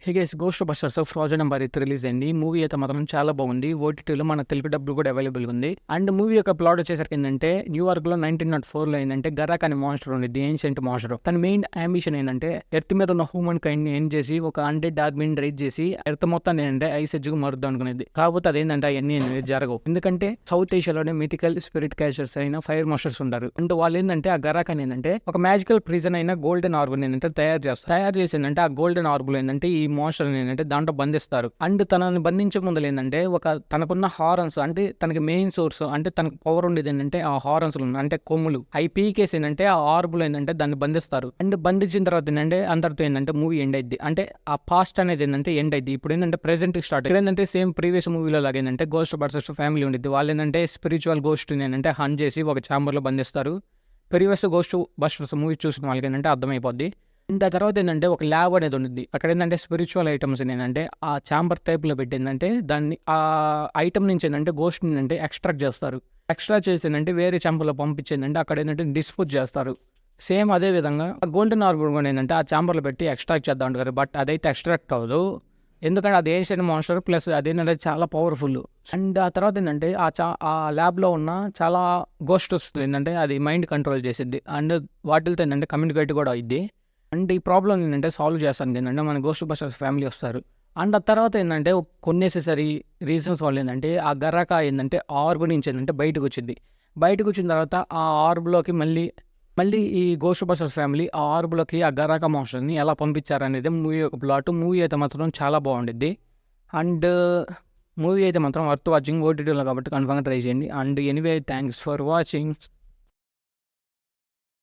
Hey guys, ghost busters frozen number 8 release అయింది. Movie అయితే మాత్రం చాలా బాగుంది. ఓటీటీలో మన తెలుగు డబ్బులు కూడా అవైలబుల్గా ఉంది. అండ్ మూవీ యొక్క ప్లాట్ వచ్చేసరికి ఏంటంటే, న్యూయార్క్ లో 1904 లో ఏంటంటే గరాక్ అనే మాన్స్టర్ ఉంది, ది ఏన్షియంట్ మాన్స్టర్. తన మెయిన్ అంబిషన్ ఏంటంటే ఎర్త్ మీద ఉన్న హ్యూమన్ కైండ్ ని ఎండ్ చేసి ఒక అన్డెడ్ ఆర్మీని రైజ్ చేసి ఎర్త్ మొత్తాన్ని ఏంటంటే ఐస్ ఎడ్జ్కి మారుద్దాం అనుకునేది. కాకపోతే అదేంటంటే అవన్నీ అనేది జరగవు. ఎందుకంటే సౌత్ ఏషియాలోనే మిథికల్ స్పిరిట్ క్యాచర్స్ అయిన ఫైర్ మాస్టర్స్ ఉంటారు. అండ్ వాళ్ళు ఏంటంటే ఆ గరాక్ అని ఏంటంటే ఒక మ్యాజికల్ ప్రిజన్ అయిన గోల్డెన్ ఆర్బుల్ ఏంటంటే తయారు చేసి ఏంటంటే ఆ గోల్డెన్ ఆర్బుల్ ఏంటంటే ఈ మాన్స్టర్ ఏంటంటే దాంట్లో బంధిస్తారు. అండ్ తనని బంధించే ముందు ఏంటంటే తనకున్న హారన్స్ అంటే తనకి మెయిన్ సోర్స్ అంటే తనకు పవర్ ఉండేది ఏంటంటే ఆ హారన్స్ అంటే కొమ్ములు అవి పీకేసి ఏంటంటే ఆ ఆర్బుల్ ఏంటంటే దాన్ని బంధిస్తారు. అండ్ బంధించిన తర్వాత ఏంటంటే అందరితో ఏంటంటే మూవీ ఎండ్ అయింది. అంటే ఆ పాస్ట్ అనేది ఏంటంటే ఎండ్ అయింది. ఇప్పుడు ఏంటంటే ప్రెసెంట్ స్టార్ట్ ఏంటంటే సేమ్ ప్రీవియస్ మూవీలో లాగా ఏంటంటే గోస్ట్ బస్టర్స్ ఫ్యామిలీ ఉండేది. వాళ్ళు ఏంటంటే స్పిరిచువల్ గోస్ట్ ఏంటంటే హంట్ చేసి ఒక ఛాంబర్ లో బంధిస్తారు. ప్రీవియస్ గోస్ట్ బస్టర్స్ మూవీ చూసిన వాళ్ళకి ఏంటంటే అర్థమైపోద్ది. అండ్ ఆ తర్వాత ఏంటంటే ఒక ల్యాబ్ అనేది ఉంది. అక్కడ ఏంటంటే స్పిరిచువల్ ఐటమ్స్ ఏంటంటే ఆ ఛాంబర్ టైప్లో పెట్టిందంటే దాన్ని ఆ ఐటమ్ నుంచి ఏంటంటే గోస్ట్ ఏంటంటే ఎక్స్ట్రాక్ట్ చేస్తారు. ఎక్స్ట్రా చేసి ఏంటంటే వేరే ఛాంబర్లో పంపించిందంటే అక్కడ ఏంటంటే డిస్పోజ్ చేస్తారు. సేమ్ అదే విధంగా గోల్డెన్ ఆర్బుల్ కూడా ఏంటంటే ఆ ఛాంబర్లో పెట్టి ఎక్స్ట్రాక్ట్ చేద్దాం అంటారు. బట్ అదైతే ఎక్స్ట్రాక్ట్ అవ్వదు. ఎందుకంటే అది ఏన్షియంట్ మాన్స్టర్ ప్లస్ అదేంటంటే చాలా పవర్ఫుల్. అండ్ ఆ తర్వాత ఏంటంటే ఆ ల్యాబ్లో ఉన్న చాలా గోస్ట్ వస్తుంది ఏంటంటే అది మైండ్ కంట్రోల్ చేసిద్ది. అండ్ వాటితో ఏంటంటే కమ్యూనికేట్ కూడా అయింది. అండ్ ఈ ప్రాబ్లం ఏంటంటే సాల్వ్ చేస్తాను ఏంటంటే మన గోస్ట్ బస్టర్స్ ఫ్యామిలీ వస్తారు. అండ్ ఆ తర్వాత ఏంటంటే కొన్ని నెసెసరీ రీజన్స్ వల్ల ఏంటంటే ఆ గర్రాక ఏంటంటే ఆర్బ్ నుంచి ఏంటంటే బయటకు వచ్చింది. బయటకు వచ్చిన తర్వాత ఆ ఆర్బ్లోకి మళ్ళీ ఈ గోస్ట్ బస్టర్స్ ఫ్యామిలీ ఆ ఆర్బ్లోకి ఆ గరాక మాన్స్టర్ని ఎలా పంపించారనేది మూవీ యొక్క ప్లాట్. మూవీ అయితే మాత్రం చాలా బాగుండిద్ది. అండ్ మూవీ అయితే మాత్రం వర్త్ వాచింగ్ ఓటీటీలో కాబట్టి కన్ఫర్మ్గా ట్రై చేయండి. And anyway thanks for watching.